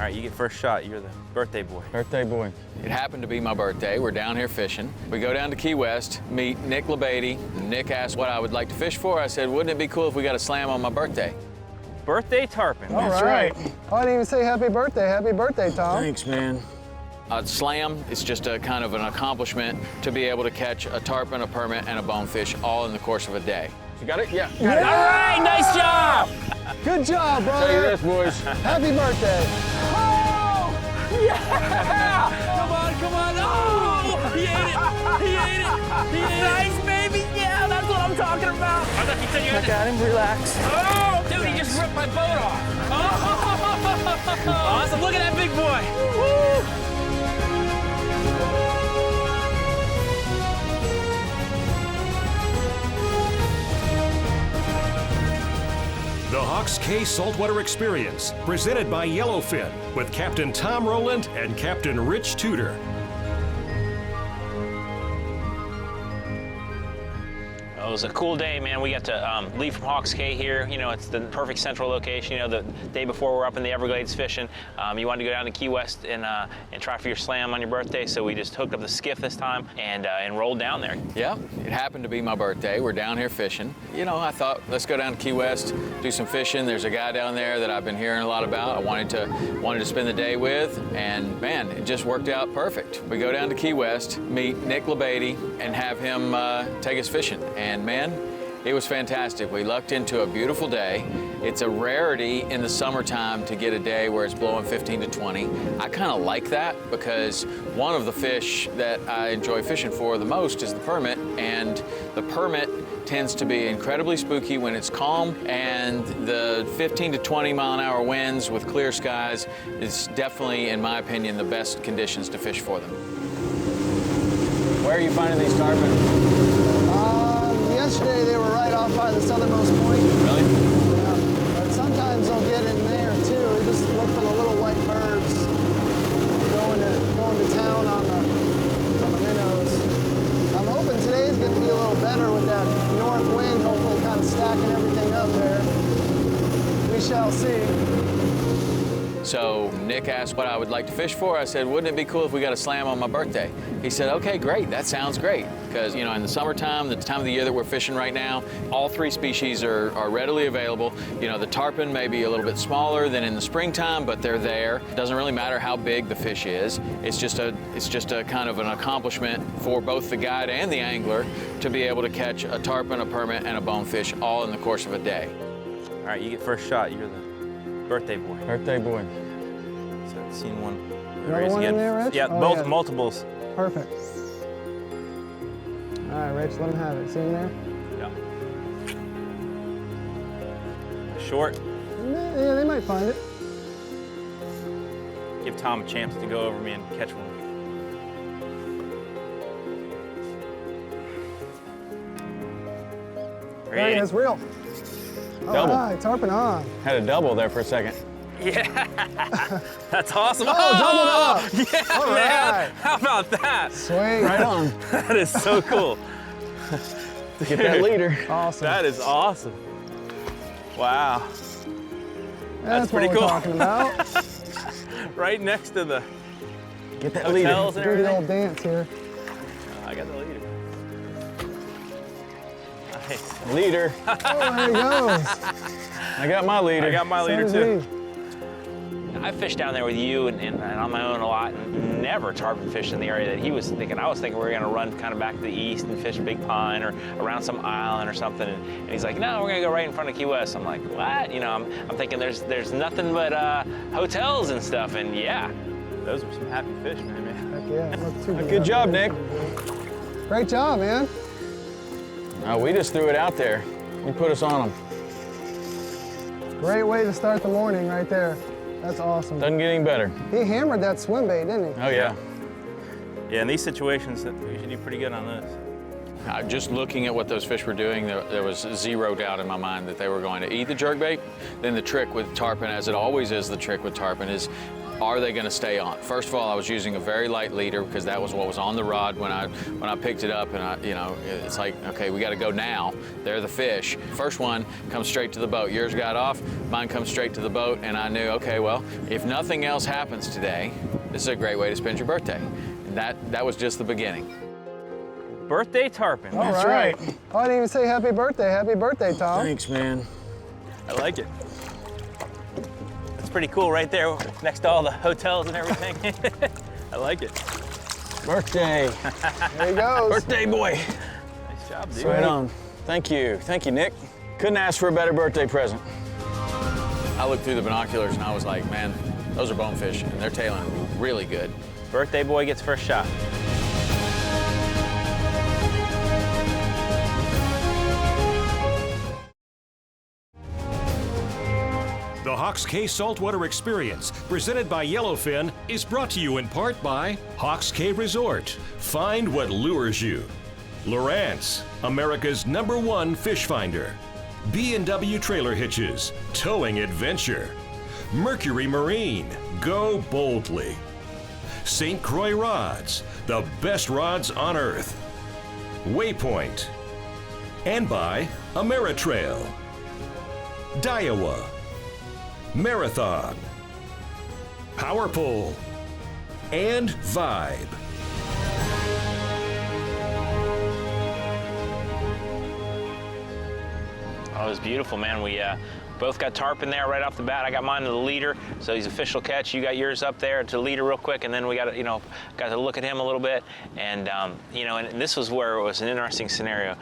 All right, you get first shot. You're the birthday boy. Birthday boy. It happened to be my birthday. We're down here fishing. We go down to Key West, meet Nick LaBadie. Nick asked what I would like to fish for. I said, wouldn't it be cool if we got a slam on my birthday? Birthday tarpon. All right. Oh, I didn't even say happy birthday. Happy birthday, Tom. Thanks, man. A slam is just a kind of an accomplishment to be able to catch a tarpon, a permit, and a bonefish all in the course of a day. You got it? Yeah. Yeah. All right, nice job. Good job, brother. Tell you this, boys. Happy birthday. Oh, yeah. Come on, come on. Oh, he ate it. He ate it. He ate it. Nice, baby. Yeah, that's what I'm talking about. I thought you said you had Got him, relax. Oh, dude, he just ripped my boat off. Oh, awesome. Look at that big boy. Woo. The Hawks Cay Saltwater Experience, presented by Yellowfin, with Captain Tom Rowland and Captain Rich Tudor. It was a cool day, man. We got to leave from Hawks Cay here. You know, it's the perfect central location. You know, the day before we're up in the Everglades fishing. You wanted to go down to Key West and try for your slam on your birthday, so we just hooked up the skiff this time and rolled down there. Yeah, it happened to be my birthday. We're down here fishing. You know, I thought, let's go down to Key West, do some fishing. There's a guy down there that I've been hearing a lot about. I wanted to spend the day with, and man, it just worked out perfect. We go down to Key West, meet Nick LaBadie, and have him take us fishing. And man, it was fantastic. We lucked into a beautiful day. It's a rarity in the summertime to get a day where it's blowing 15 to 20. I kind of like that because one of the fish that I enjoy fishing for the most is the permit, and the permit tends to be incredibly spooky when it's calm, and the 15 to 20 mile an hour winds with clear skies is definitely, in my opinion, the best conditions to fish for them. Where are you finding these tarpon? Yesterday they were right off by the southernmost point. Really? Yeah. But sometimes they'll get in there too. We just look for the little white birds going to town on the minnows. I'm hoping today's going to be a little better with that north wind, hopefully kind of stacking everything up there. We shall see. So Nick asked what I would like to fish for. I said, wouldn't it be cool if we got a slam on my birthday? He said, okay, great, that sounds great. Because, you know, in the summertime, the time of the year that we're fishing right now, all three species are readily available. You know, the tarpon may be a little bit smaller than in the springtime, but they're there. It doesn't really matter how big the fish is. It's just a kind of an accomplishment for both the guide and the angler to be able to catch a tarpon, a permit, and a bonefish all in the course of a day. All right, you get first shot. You're the birthday boy. Birthday boy. So I've seen one. Another one in there, Rich? Yeah, Oh, yeah. multiples. Perfect. All right, Rich, let him have it. See him there? Yeah. Short. Yeah, they might find it. Give Tom a chance to go over me and catch one. There he is, real. Double. All right, tarpon on. Had a double there for a second. Yeah, that's awesome. Oh, doubled up. Yeah, All man. right. How about that? Sweet. Right on. That is so cool. Get that leader. Awesome. That is awesome. Wow. That's pretty what we're cool. talking about. Right next to the Get that hotels and Do the everything. old dance here. I got the leader. Nice. Leader. Oh, there he goes. I got my leader. I got my So leader does too. he. I fished down there with you and on my own a lot, and never tarpon fished in the area that he was thinking. I was thinking we were going to run kind of back to the east and fish Big Pine or around some island or something. And he's like, no, we're going to go right in front of Key West. I'm like, what? You know, I'm thinking there's nothing but hotels and stuff. And yeah, those were some happy fish, man. Heck yeah, look too Good job, Nick. Great job, man. We just threw it out there. You put us on them. Great way to start the morning right there. That's awesome. Doesn't get any better. He hammered that swim bait, didn't he? Oh, yeah. Yeah, in these situations, we usually do pretty good on this. Just looking at what those fish were doing, there was zero doubt in my mind that they were going to eat the jerkbait. Then the trick with tarpon, as it always is the trick with tarpon, is are they going to stay on? First of all, I was using a very light leader because that was what was on the rod when I picked it up, and it's like, okay, we got to go now. They're the fish. First one comes straight to the boat. Yours got off, mine comes straight to the boat, and I knew, okay, well, if nothing else happens today, this is a great way to spend your birthday. And that was just the beginning. Birthday tarpon. All That's right. right. Oh, I didn't even say happy birthday. Happy birthday, Tom. Thanks, man. I like it. It's pretty cool right there next to all the hotels and everything. I like it. Birthday. There he goes. Birthday boy. Nice job, dude. Right on. Thank you. Thank you, Nick. Couldn't ask for a better birthday present. I looked through the binoculars and I was like, man, those are bonefish and they're tailing really good. Birthday boy gets first shot. The Hawks Cay Saltwater Experience, presented by Yellowfin, is brought to you in part by Hawks Cay Resort. Find what lures you. LOWRANCE, America's #1 fish finder. B&W Trailer Hitches, towing adventure. Mercury Marine, go boldly. St. Croix Rods, the best rods on earth. WAYPOINT. And by Ameritrail. Daiwa. Marathon, Power Pole, and Vibe. Oh, it was beautiful, man. We both got tarpon there right off the bat. I got mine to the leader, so he's official catch. You got yours up there to the leader real quick, and then we got to, got to look at him a little bit. And and this was where it was an interesting scenario.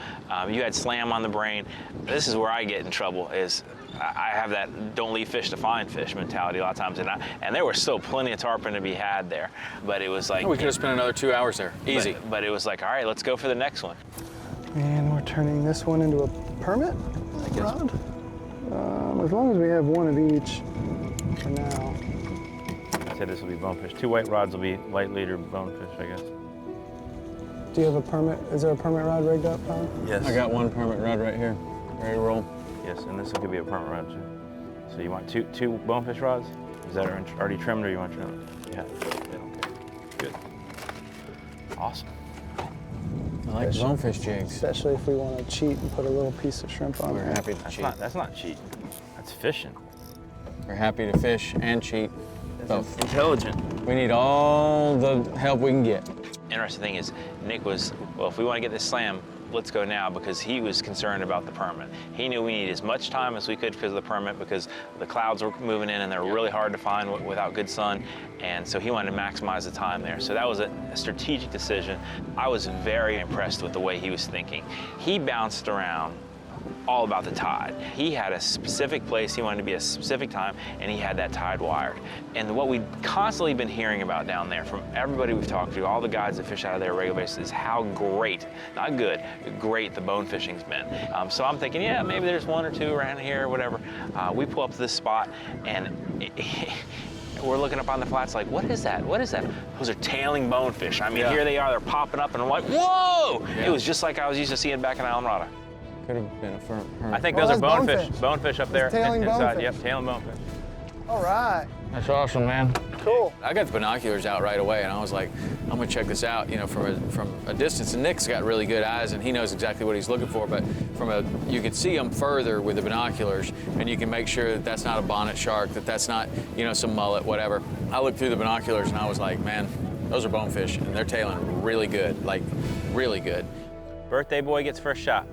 You had slam on the brain. This is where I get in trouble. Is I have that don't leave fish to find fish mentality a lot of times, and there were still plenty of tarpon to be had there. But it was like We could have spent another 2 hours there, easy. But it was like, all right, let's go for the next one. And we're turning this one into a permit rod. As long as we have one of each for now. I said this will be bonefish. 2 white rods will be light leader bonefish, I guess. Do you have a permit? Is there a permit rod rigged up, Tom? Yes. I got one permit rod right here, ready to roll. Yes, and this could be a permit rod too. So you want two bonefish rods? Is that already trimmed, or you want to trim it? Yeah. Okay. Good. Awesome. I like bonefish jigs. Especially if we want to cheat and put a little piece of shrimp on We're there. happy to cheat. That's not cheating. That's fishing. We're happy to fish and cheat. Both. Intelligent. We need all the help we can get. Interesting thing is, Nick was, well, if we want to get this slam, let's go now, because he was concerned about the permit. He knew we needed as much time as we could because of the permit, because the clouds were moving in and they're really hard to find without good sun, and so he wanted to maximize the time there. So that was a strategic decision. I was very impressed with the way he was thinking. He bounced around all about the tide. He had a specific place, he wanted to be a specific time, and he had that tide wired. And what we've constantly been hearing about down there from everybody we've talked to, all the guys that fish out of there on a regular basis, is how great, not good, great the bone fishing's been. So I'm thinking, yeah, maybe there's 1 or 2 around here or whatever. We pull up to this spot, and we're looking up on the flats like, what is that? What is that? Those are tailing bonefish. I mean, here they are, they're popping up, and I'm like, whoa! Yeah. It was just like I was used to seeing back in Islamorada. Could have been a firm. I think Well, those are that's bonefish. bonefish. Bonefish up there It's tailing inside. bonefish. Yep, tailing bonefish. All right. That's awesome, man. Cool. I got the binoculars out right away, and I was like, I'm gonna check this out, from a distance. And Nick's got really good eyes, and he knows exactly what he's looking for. But you could see him further with the binoculars, and you can make sure that that's not a bonnet shark, that that's not, some mullet, whatever. I looked through the binoculars, and I was like, man, those are bonefish, and they're tailing really good, like really good. Birthday boy gets first shot.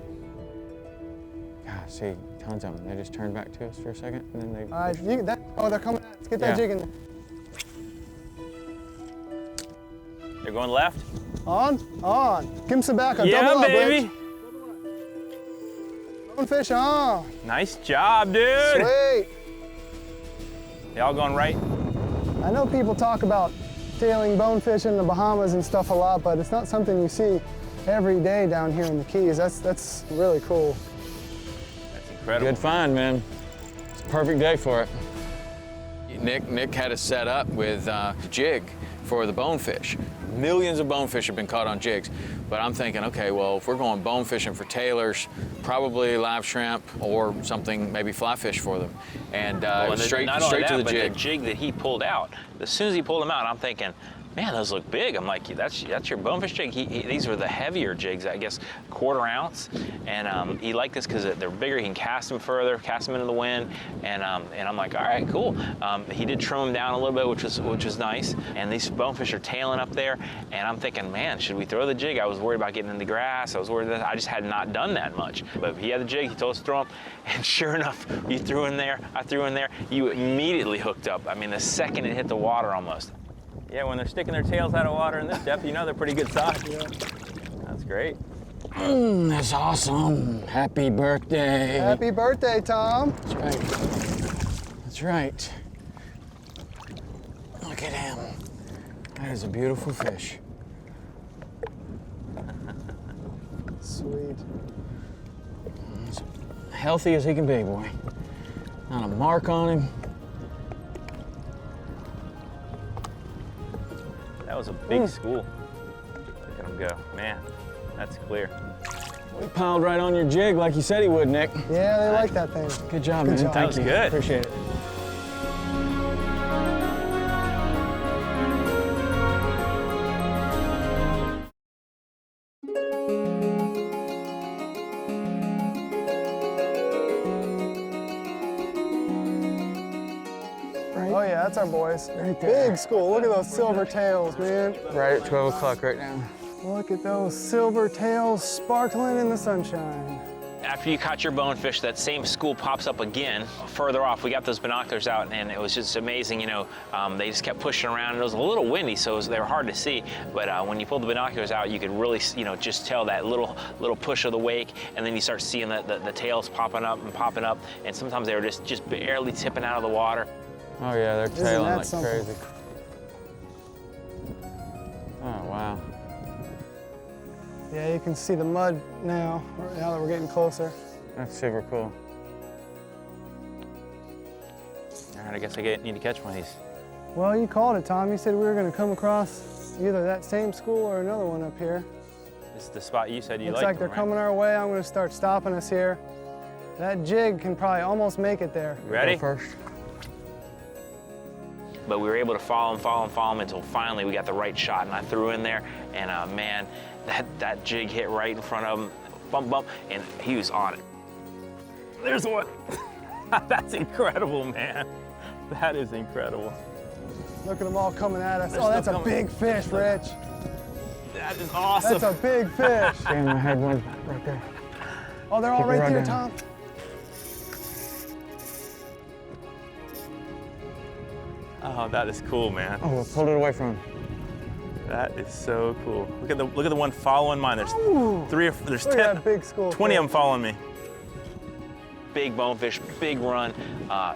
God, see, tons of them. They just turned back to us for a second, and then they. All right. They're coming out. Let's get that Yeah. jig in there. They're going left. On. Give him some backup. Yeah, Double up, baby. Rich. Bonefish on. Nice job, dude. Sweet. They all going right. I know people talk about tailing bonefish in the Bahamas and stuff a lot, but it's not something you see every day down here in the Keys. That's really cool. That's incredible. Good find, man. It's a perfect day for it. Nick had us set up with a jig for the bonefish. millions of bonefish have been caught on jigs. But I'm thinking, okay, well, if we're going bone fishing for tailors, probably live shrimp or something, maybe fly fish for them. And straight to the jig. The jig that he pulled out, as soon as he pulled them out, I'm thinking, man, those look big. I'm like, that's your bonefish jig. These were the heavier jigs, I guess, 1/4 ounce. And he liked this because they're bigger. He can cast them further, cast them into the wind. And I'm like, all right, cool. He did trim them down a little bit, which was nice. And these bonefish are tailing up there. And I'm thinking, man, should we throw the jig? I was worried about getting in the grass. I was worried that I just had not done that much. But he had the jig. He told us to throw them. And sure enough, you threw in there. I threw in there. You immediately hooked up. I mean, the second it hit the water almost. Yeah, when they're sticking their tails out of water in this depth, you know they're pretty good size. Yeah. That's great. That's awesome. Happy birthday. Happy birthday, Tom. That's right. That's right. Look at him. That is a beautiful fish. Sweet. As healthy as he can be, boy. Not a mark on him. That was a big school. Look at him go. Man, that's clear. He piled right on your jig like you said he would, Nick. Yeah, they like that thing. Good job, man. Job. Thank you. Good. Appreciate it. Oh yeah, that's our boys. Right there. Big school. Look at those silver tails, man. Right at 12 o'clock right now. Look at those silver tails sparkling in the sunshine. After you caught your bonefish, that same school pops up again further off. We got those binoculars out, and it was just amazing. You know, they just kept pushing around, and it was a little windy, so they were hard to see. But when you pulled the binoculars out, you could really, you know, just tell that little push of the wake, and then you start seeing the tails popping up, and sometimes they were just barely tipping out of the water. Oh yeah, they're Isn't tailing that like something? crazy. Oh wow. Yeah, you can see the mud now that we're getting closer. That's super cool. All right, I guess I need to catch one of these. Well, you called it, Tom. You said we were going to come across either that same school or another one up here. This is the spot you said you Looks liked. like they're coming our way. I'm going to start stopping us here. That jig can probably almost make it there. Ready? Go first. But we were able to follow him until finally we got the right shot, and I threw in there, and man, that jig hit right in front of him, bump, and he was on it. There's one. That's incredible, man. That is incredible. Look at them all coming at us. They're Oh, that's still a coming. big fish, Rich. That is awesome. That's a big fish. Damn, I had one right there. Oh, they're all Keep it right right there, down. Tom. Oh, that is cool, man. Oh, pulled it away from him. That is so cool. Look at the one following mine. There's there's Look 10, at that big school. 20 of them following me. Big bonefish, big run,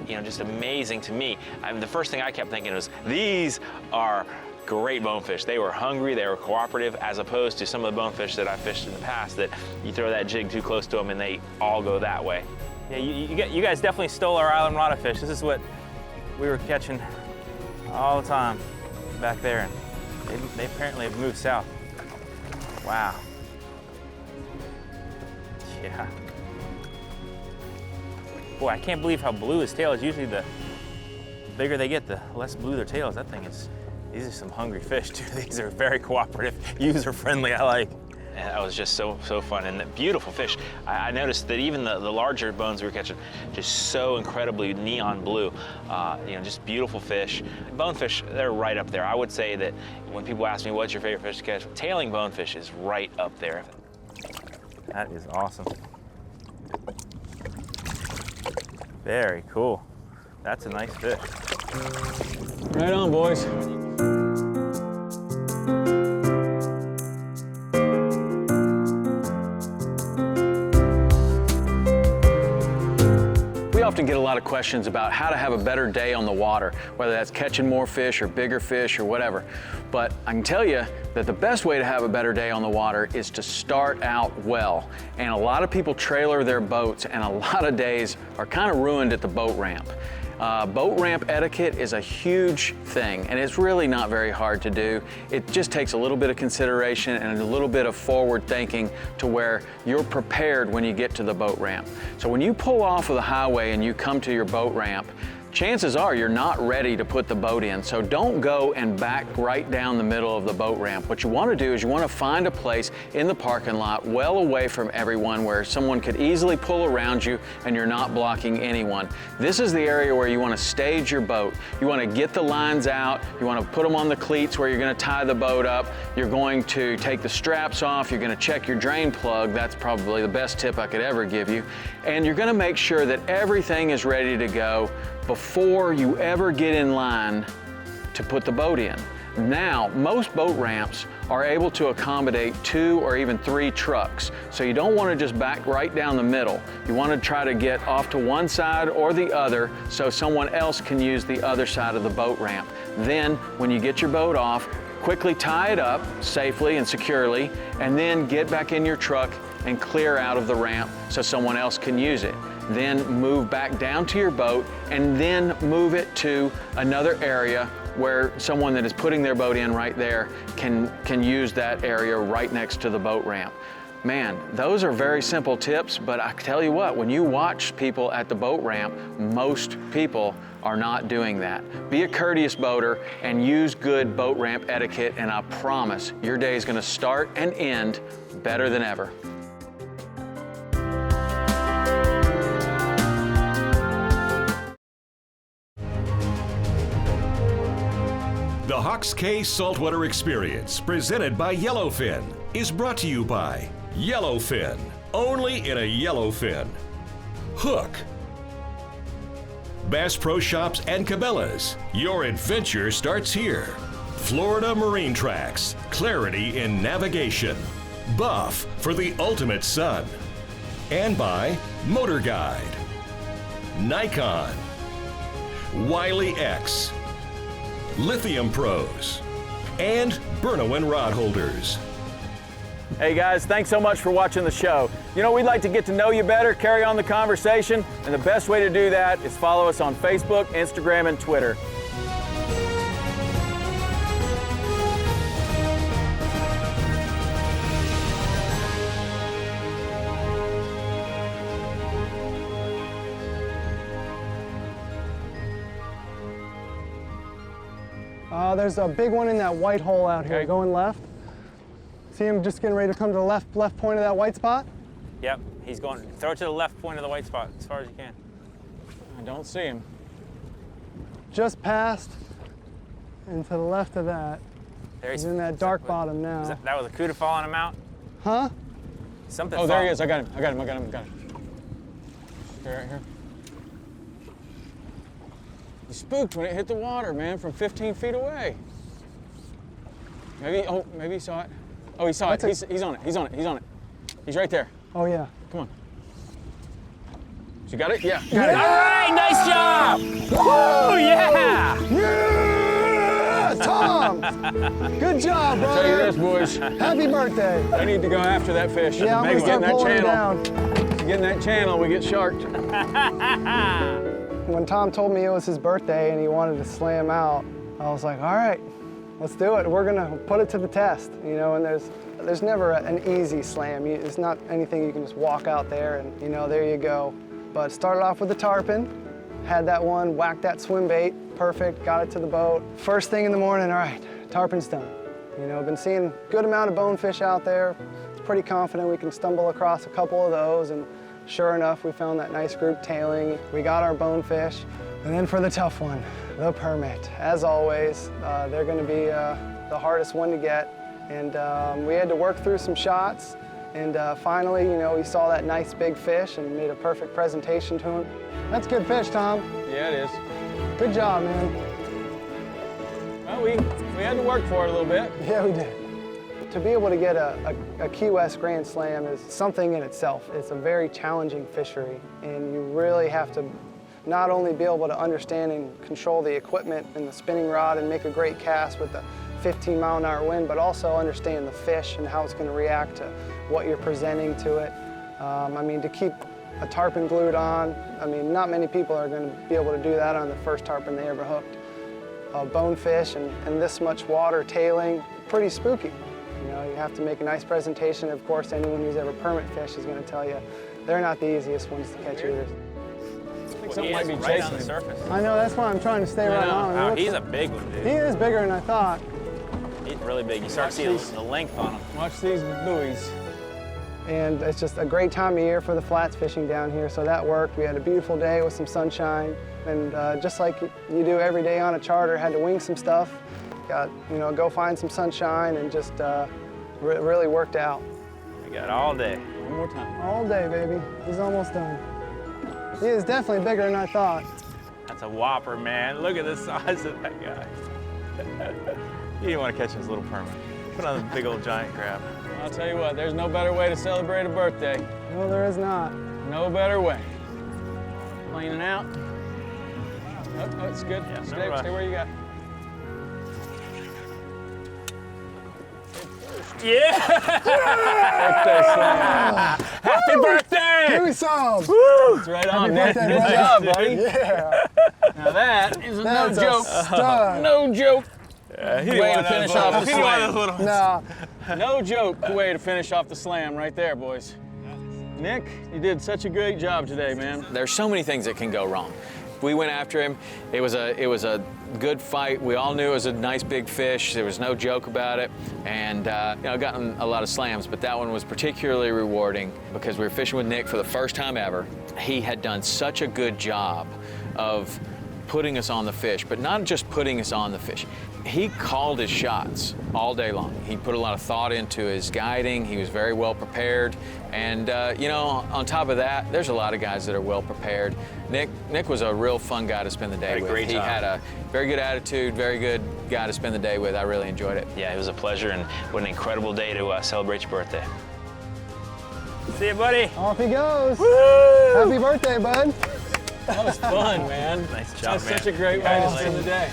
you know, just amazing to me. The first thing I kept thinking was, these are great bonefish. They were hungry, they were cooperative, as opposed to some of the bonefish that I fished in the past that you throw that jig too close to them and they all go that way. Yeah, you guys definitely stole our island rod of fish. This is what we were catching all the time back there. And they apparently have moved south. Wow. Yeah. Boy, I can't believe how blue his tail is. Usually the bigger they get, the less blue their tail is. That thing is, these are some hungry fish too. These are very cooperative, user-friendly, I like. And that was just so fun, and the beautiful fish. I noticed that even the larger bones we were catching, just so incredibly neon blue. You know, just beautiful fish. Bonefish, they're right up there. I would say that when people ask me what's your favorite fish to catch, tailing bonefish is right up there. That is awesome. Very cool. That's a nice fish. Right on, boys. We often get a lot of questions about how to have a better day on the water, whether that's catching more fish or bigger fish or whatever. But I can tell you that the best way to have a better day on the water is to start out well. And a lot of people trailer their boats, and a lot of days are kind of ruined at the boat ramp. Boat ramp etiquette is a huge thing, and it's really not very hard to do. It just takes a little bit of consideration and a little bit of forward thinking to where you're prepared when you get to the boat ramp. So when you pull off of the highway and you come to your boat ramp, chances are you're not ready to put the boat in, so don't go and back right down the middle of the boat ramp. What you want to do is you want to find a place in the parking lot well away from everyone where someone could easily pull around you and you're not blocking anyone. This is the area where you want to stage your boat. You want to get the lines out, you want to put them on the cleats where you're going to tie the boat up, you're going to take the straps off, you're going to check your drain plug. That's probably the best tip I could ever give you. And you're going to make sure that everything is ready to go before you ever get in line to put the boat in. Now, most boat ramps are able to accommodate 2 or even 3 trucks. So you don't want to just back right down the middle. You want to try to get off to one side or the other so someone else can use the other side of the boat ramp. Then, when you get your boat off, quickly tie it up safely and securely, and then get back in your truck and clear out of the ramp so someone else can use it. Then move back down to your boat and then move it to another area where someone that is putting their boat in right there can use that area right next to the boat ramp. Man, those are very simple tips, but I tell you what, when you watch people at the boat ramp, most people are not doing that. Be a courteous boater and use good boat ramp etiquette, and I promise your day is gonna start and end better than ever. The Hawks Cay Saltwater Experience, presented by Yellowfin, is brought to you by Yellowfin, only in a Yellowfin. Hook. Bass Pro Shops and Cabela's, your adventure starts here. Florida Marine Tracks, clarity in navigation. Buff, for the ultimate sun. And by Motor Guide. Nikon. Wiley X. Lithium Pros, and Burnowin Rod Holders. Hey guys, thanks so much for watching the show. You know, we'd like to get to know you better, carry on the conversation, and the best way to do that is follow us on Facebook, Instagram, and Twitter. There's a big one in that white hole out here, going left. See him just getting ready to come to the left point of that white spot? Yep, he's going, throw it to the left point of the white spot as far as you can. I don't see him. Just past and to the left of that. There he's in that dark bottom now. That was a coup to falling him out? Huh? Something. Oh, there he is. I got him. Got him. Okay, right here. He spooked when it hit the water, man, from 15 feet away. Maybe he saw it. Oh, he saw it. He's on it. He's right there. Oh, yeah. Come on. So you got it? Yeah. Got it. All right, nice job. Woo, yeah. Yeah, Tom. Good job, brother. I'll tell you this, boys. Happy birthday. I need to go after that fish. Yeah, I'm gonna start pulling it down. Get in that channel, we get sharked. When Tom told me it was his birthday and he wanted to slam out, I was like, all right, let's do it. We're gonna put it to the test, you know, and there's never an easy slam. It's not anything you can just walk out there and, you know, there you go. But started off with the tarpon, had that one, whacked that swim bait, perfect, got it to the boat. First thing in the morning, all right, tarpon's done. You know, been seeing a good amount of bonefish out there. Pretty confident we can stumble across a couple of those, and sure enough, we found that nice group tailing. We got our bonefish. And then for the tough one, the permit. As always, they're gonna be the hardest one to get. And we had to work through some shots. And finally, you know, we saw that nice big fish and made a perfect presentation to him. That's good fish, Tom. Yeah, it is. Good job, man. Well, we had to work for it a little bit. Yeah, we did. To be able to get a Key West Grand Slam is something in itself. It's a very challenging fishery, and you really have to not only be able to understand and control the equipment and the spinning rod and make a great cast with the 15-mile-an-hour wind, but also understand the fish and how it's going to react to what you're presenting to it. I mean, to keep a tarpon glued on. I mean, not many people are going to be able to do that on the first tarpon they ever hooked. Bonefish and this much water tailing, pretty spooky. You know, you have to make a nice presentation. Of course, anyone who's ever permit fished is going to tell you they're not the easiest ones to catch either. Something might be right chasing on the him. surface. I know, that's why I'm trying to stay right on. Wow, he's a big one, dude. He is bigger than I thought. He's really big. You start seeing the length on him. Watch these buoys. And it's just a great time of year for the flats fishing down here, so that worked. We had a beautiful day with some sunshine, and just like you do every day on a charter, had to wing some stuff. Got, you know, go find some sunshine, and just really worked out. We got all day. One more time. All day, baby. He's almost done. He is definitely bigger than I thought. That's a whopper, man. Look at the size of that guy. You didn't want to catch his little permit. Put on the big old giant crab. I'll tell you what, there's no better way to celebrate a birthday. No, there is not. No better way. Cleaning out. Oh, it's good. Yeah, Stay where you got. Yeah! Birthday slam. Happy birthday! Give me some. It's right on, Nick. birthday, Good brother. job, buddy. Yeah. Now that is That's no joke. a stud. No joke. He Way to finish off the slam. No. No joke way to finish off the slam right there, boys. Nick, you did such a great job today, man. There's so many things that can go wrong. We went after him. It was a good fight. We all knew it was a nice big fish. There was no joke about it. And you know, gotten a lot of slams, but that one was particularly rewarding because we were fishing with Nick for the first time ever. He had done such a good job of putting us on the fish, but not just putting us on the fish. He called his shots all day long. He put a lot of thought into his guiding. He was very well prepared. And you know, on top of that, there's a lot of guys that are well prepared. Nick was a real fun guy to spend the day with. He had a very good attitude, very good guy to spend the day with. I really enjoyed it. Yeah, it was a pleasure, and what an incredible day to celebrate your birthday. See you, buddy. Off he goes. Woo! Happy birthday, bud. That was fun, man. Nice job, That's man. such a great way to spend the day.